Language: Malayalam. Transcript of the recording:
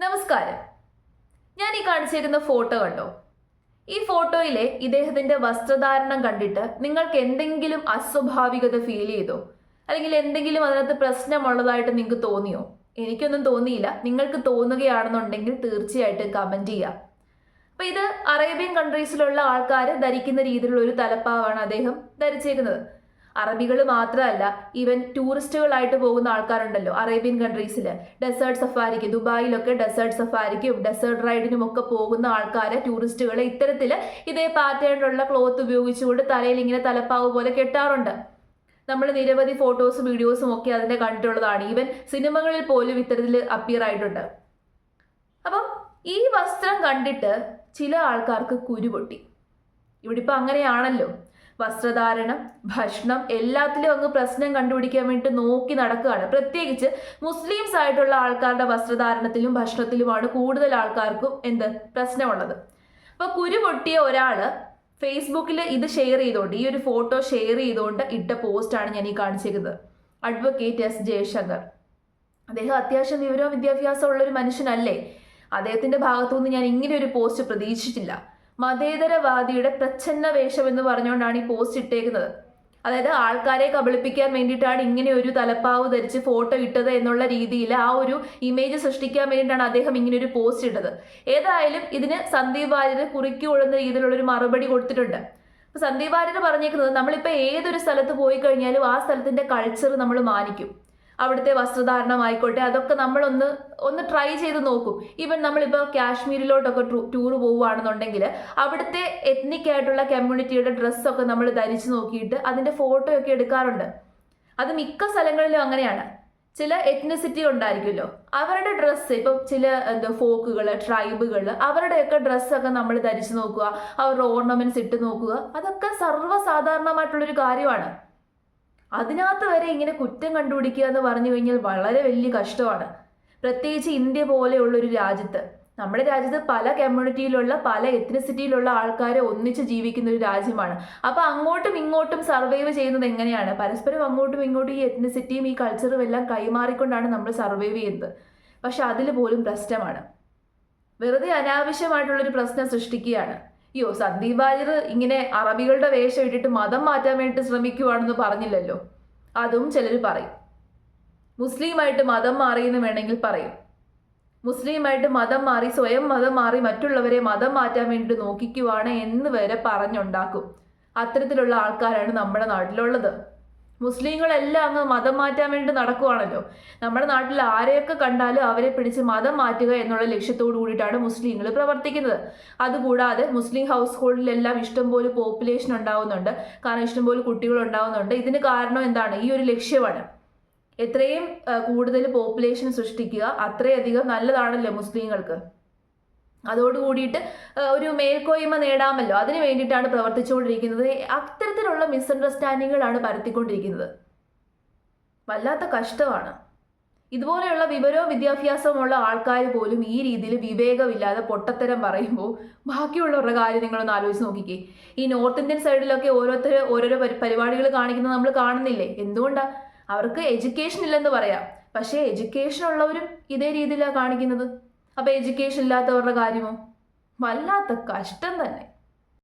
നമസ്കാരം. ഞാൻ ഈ കാണിച്ചിരിക്കുന്ന ഫോട്ടോ കണ്ടോ? ഈ ഫോട്ടോയിലെ ഇദ്ദേഹത്തിന്റെ വസ്ത്രധാരണം കണ്ടിട്ട് നിങ്ങൾക്ക് എന്തെങ്കിലും അസ്വാഭാവികത ഫീൽ ചെയ്തോ? അല്ലെങ്കിൽ എന്തെങ്കിലും അതിനകത്ത് പ്രശ്നമുള്ളതായിട്ട് നിങ്ങൾക്ക് തോന്നിയോ? എനിക്കൊന്നും തോന്നിയില്ല. നിങ്ങൾക്ക് തോന്നുകയാണെന്നുണ്ടെങ്കിൽ തീർച്ചയായിട്ടും കമന്റ് ചെയ്യാം. അപ്പൊ ഇത് അറേബ്യൻ കൺട്രീസിലുള്ള ആൾക്കാർ ധരിക്കുന്ന രീതിയിലുള്ള ഒരു തലപ്പാവാണ് അദ്ദേഹം ധരിച്ചേക്കുന്നത്. അറബികൾ മാത്രമല്ല, ഈവൻ ടൂറിസ്റ്റുകളായിട്ട് പോകുന്ന ആൾക്കാരുണ്ടല്ലോ അറേബ്യൻ കൺട്രീസിൽ, ഡെസേർട്ട് സഫാരിക്ക്, ദുബായിലൊക്കെ ഡെസേർട്ട് സഫാരിക്കും ഡെസേർട്ട് റൈഡിനും ഒക്കെ പോകുന്ന ആൾക്കാരെ, ടൂറിസ്റ്റുകളെ ഇത്തരത്തിൽ ഇതേ പാറ്റേണിലുള്ള ക്ലോത്ത് ഉപയോഗിച്ചുകൊണ്ട് തലയിൽ ഇങ്ങനെ തലപ്പാവ് പോലെ കെട്ടാറുണ്ട്. നമ്മൾ നിരവധി ഫോട്ടോസും വീഡിയോസും ഒക്കെ അതിന്റെ കണ്ടിട്ടുള്ളതാണ്. ഈവൻ സിനിമകളിൽ പോലും ഇത്തരത്തിൽ അപ്പിയർ ആയിട്ടുണ്ട്. അപ്പം ഈ വസ്ത്രം കണ്ടിട്ട് ചില ആൾക്കാർക്ക് കുരുപൊട്ടി. ഇവിടെ ഇപ്പൊ അങ്ങനെയാണല്ലോ, വസ്ത്രധാരണം, ഭക്ഷണം എല്ലാത്തിലും അങ്ങ് പ്രശ്നം കണ്ടുപിടിക്കാൻ വേണ്ടി നോക്കി നടക്കുകയാണ്. പ്രത്യേകിച്ച് മുസ്ലിംസ് ആയിട്ടുള്ള ആൾക്കാരുടെ വസ്ത്രധാരണത്തിലും ഭക്ഷണത്തിലുമാണ് കൂടുതൽ ആൾക്കാർക്കും പ്രശ്നമുള്ളത്. അപ്പൊ കുരു പൊട്ടിയ ഒരാള് ഫേസ്ബുക്കിൽ ഇത് ഷെയർ ചെയ്തുകൊണ്ട്, ഈ ഒരു ഫോട്ടോ ഷെയർ ചെയ്തുകൊണ്ട് ഇട്ട പോസ്റ്റാണ് ഞാൻ ഈ കാണിച്ചിരിക്കുന്നത്. Advocate S Jaishankar. അദ്ദേഹം അത്യാവശ്യം വിവരവും വിദ്യാഭ്യാസവും ഉള്ള ഒരു മനുഷ്യനല്ലേ? അദ്ദേഹത്തിന്റെ ഭാഗത്തുനിന്ന് ഞാൻ ഇങ്ങനെ ഒരു പോസ്റ്റ് പ്രതീക്ഷിച്ചില്ല. മതേതരവാദിയുടെ പ്രച്ഛന്ന വേഷം എന്ന് പറഞ്ഞുകൊണ്ടാണ് ഈ പോസ്റ്റ് ഇട്ടേക്കുന്നത്. അതായത് ആൾക്കാരെ കബളിപ്പിക്കാൻ വേണ്ടിയിട്ടാണ് ഇങ്ങനെ ഒരു തലപ്പാവ് ധരിച്ച് ഫോട്ടോ ഇട്ടത് എന്നുള്ള രീതിയിൽ ആ ഒരു ഇമേജ് സൃഷ്ടിക്കാൻ വേണ്ടിയിട്ടാണ് അദ്ദേഹം ഇങ്ങനെ ഒരു പോസ്റ്റ് ഇട്ടത്. ഏതായാലും ഇതിന് സന്ദീപ് വാര്യർ കുറിക്കൊള്ളുന്ന രീതിയിലുള്ള ഒരു മറുപടി കൊടുത്തിട്ടുണ്ട്. അപ്പൊ സന്ദീപ് വാര്യർ പറഞ്ഞേക്കുന്നത്, നമ്മളിപ്പോൾ ഏതൊരു സ്ഥലത്ത് പോയി കഴിഞ്ഞാലും ആ സ്ഥലത്തിന്റെ കൾച്ചർ നമ്മൾ മാനിക്കും. അവിടുത്തെ വസ്ത്രധാരണം ആയിക്കോട്ടെ, അതൊക്കെ നമ്മളൊന്ന് ട്രൈ ചെയ്ത് നോക്കും. ഈവൻ നമ്മളിപ്പോൾ കാശ്മീരിലോട്ടൊക്കെ ടൂർ പോവുകയാണെന്നുണ്ടെങ്കിൽ അവിടുത്തെ എത്നിക് ആയിട്ടുള്ള കമ്മ്യൂണിറ്റിയുടെ ഡ്രസ്സൊക്കെ നമ്മൾ ധരിച്ചു നോക്കിയിട്ട് അതിൻ്റെ ഫോട്ടോ ഒക്കെ എടുക്കാറുണ്ട്. അത് മിക്ക സ്ഥലങ്ങളിലും അങ്ങനെയാണ്. ചില എത്നിസിറ്റി ഉണ്ടായിരിക്കുമല്ലോ, അവരുടെ ഡ്രസ്സ്, ഇപ്പം ചില ഫോക്കുകൾ, ട്രൈബുകൾ, അവരുടെയൊക്കെ ഡ്രസ്സൊക്കെ നമ്മൾ ധരിച്ചു നോക്കുക, അവരുടെ ഓർണമെന്റ്സ് ഇട്ട് നോക്കുക. അതൊക്കെ സർവ്വസാധാരണമായിട്ടുള്ളൊരു കാര്യമാണ്. അതിനകത്ത് വരെ ഇങ്ങനെ കുറ്റം കണ്ടുപിടിക്കുക എന്ന് പറഞ്ഞു കഴിഞ്ഞാൽ വളരെ വലിയ കഷ്ടമാണ്. പ്രത്യേകിച്ച് ഇന്ത്യ പോലെയുള്ളൊരു രാജ്യത്ത്, നമ്മുടെ രാജ്യത്ത് പല കമ്മ്യൂണിറ്റിയിലുള്ള പല എത്നിസിറ്റിയിലുള്ള ആൾക്കാരെ ഒന്നിച്ച് ജീവിക്കുന്ന ഒരു രാജ്യമാണ്. അപ്പൊ അങ്ങോട്ടും ഇങ്ങോട്ടും സർവൈവ് ചെയ്യുന്നത് എങ്ങനെയാണ്? പരസ്പരം അങ്ങോട്ടും ഇങ്ങോട്ടും ഈ എത്നിസിറ്റിയും ഈ കൾച്ചറും എല്ലാം കൈമാറിക്കൊണ്ടാണ് നമ്മൾ സർവൈവ് ചെയ്യുന്നത്. പക്ഷെ അതിൽ പോലും പ്രശ്നമാണ്. വെറുതെ അനാവശ്യമായിട്ടുള്ളൊരു പ്രശ്നം സൃഷ്ടിക്കുകയാണ്. സന്ദീപ് വാര്യർ ഇങ്ങനെ അറബികളുടെ വേഷം ഇട്ടിട്ട് മതം മാറ്റാൻ വേണ്ടി ശ്രമിക്കുവാണെന്ന് പറഞ്ഞില്ലല്ലോ. അതും ചിലർ പറയും. മുസ്ലിമായിട്ട് മതം മാറിയെന്ന് വേണമെങ്കിൽ പറയും. മുസ്ലിമായിട്ട് മതം മാറി, സ്വയം മതം മാറി മറ്റുള്ളവരെ മതം മാറ്റാൻ വേണ്ടി നോക്കിക്കുവാണ് എന്ന് വരെ പറഞ്ഞുണ്ടാക്കും. അത്തരത്തിലുള്ള ആൾക്കാരാണ് നമ്മുടെ നാട്ടിലുള്ളത്. മുസ്ലിങ്ങളെല്ലാം അങ്ങ് മതം മാറ്റാൻ വേണ്ടി നടക്കുവാണല്ലോ. നമ്മുടെ നാട്ടിൽ ആരെയൊക്കെ കണ്ടാലും അവരെ പിടിച്ച് മതം മാറ്റുക എന്നുള്ള ലക്ഷ്യത്തോടു കൂടിയിട്ടാണ് മുസ്ലിങ്ങൾ പ്രവർത്തിക്കുന്നത്. അതുകൂടാതെ മുസ്ലിം ഹൗസ് ഹോൾഡിലെല്ലാം ഇഷ്ടംപോലെ പോപ്പുലേഷൻ ഉണ്ടാവുന്നുണ്ട്. കാരണം ഇഷ്ടംപോലെ കുട്ടികൾ ഉണ്ടാവുന്നുണ്ട്. ഇതിന് കാരണം എന്താണ്? ഈ ഒരു ലക്ഷ്യമാണ്. എത്രയും കൂടുതൽ പോപ്പുലേഷൻ സൃഷ്ടിക്കുക അത്രയധികം നല്ലതാണല്ലോ മുസ്ലിങ്ങൾക്ക്. അതോടുകൂടിയിട്ട് ഒരു മേൽക്കോയ്മ നേടാമല്ലോ. അതിന് വേണ്ടിയിട്ടാണ് പ്രവർത്തിച്ചുകൊണ്ടിരിക്കുന്നത്. അത്തരത്തിലുള്ള മിസ്അണ്ടർസ്റ്റാൻഡിങ്ങുകളാണ് പരത്തിക്കൊണ്ടിരിക്കുന്നത്. വല്ലാത്ത കഷ്ടമാണ്. ഇതുപോലെയുള്ള വിവരവും വിദ്യാഭ്യാസവും ഉള്ള ആൾക്കാർ പോലും ഈ രീതിയിൽ വിവേകമില്ലാതെ പൊട്ടത്തരം പറയുമ്പോൾ ബാക്കിയുള്ളവരുടെ കാര്യം നിങ്ങളൊന്ന് ആലോചിച്ച് നോക്കിക്കേ. ഈ നോർത്ത് ഇന്ത്യൻ സൈഡിലൊക്കെ ഓരോരോ പരിപാടികൾ കാണിക്കുന്നത് നമ്മൾ കാണുന്നില്ലേ? എന്തുകൊണ്ടാണ്? അവർക്ക് എഡ്യൂക്കേഷൻ ഇല്ലെന്ന് പറയാം, പക്ഷേ എഡ്യൂക്കേഷൻ ഉള്ളവരും ഇതേ രീതിയിലാണ് കാണിക്കുന്നത്. അപ്പൊ എഡ്യൂക്കേഷൻ ഇല്ലാത്തവരുടെ കാര്യമോ? വല്ലാത്ത കഷ്ടം തന്നെ.